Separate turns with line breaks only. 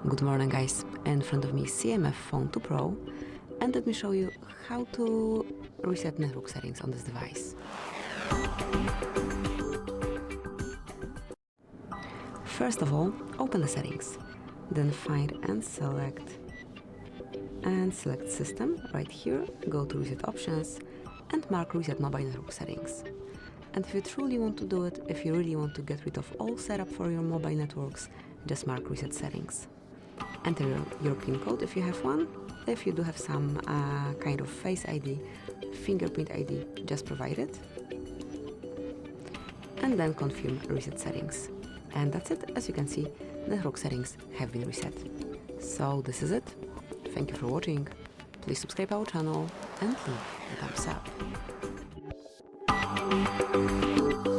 Good morning guys, in front of me is CMF Phone 2 Pro, and let me show you how to reset network settings on this device. First of all, open the settings, then find and select system right here, go to reset options and mark reset mobile network settings. And if you truly want to do it, if you really want to get rid of all setup for your mobile networks, just mark reset settings. Enter your PIN code if you have one. If you do have some kind of face ID, fingerprint ID, just provide it. And then confirm reset settings. And that's it. As you can see, network settings have been reset. So this is it. Thank you for watching. Please subscribe our channel and leave a thumbs up.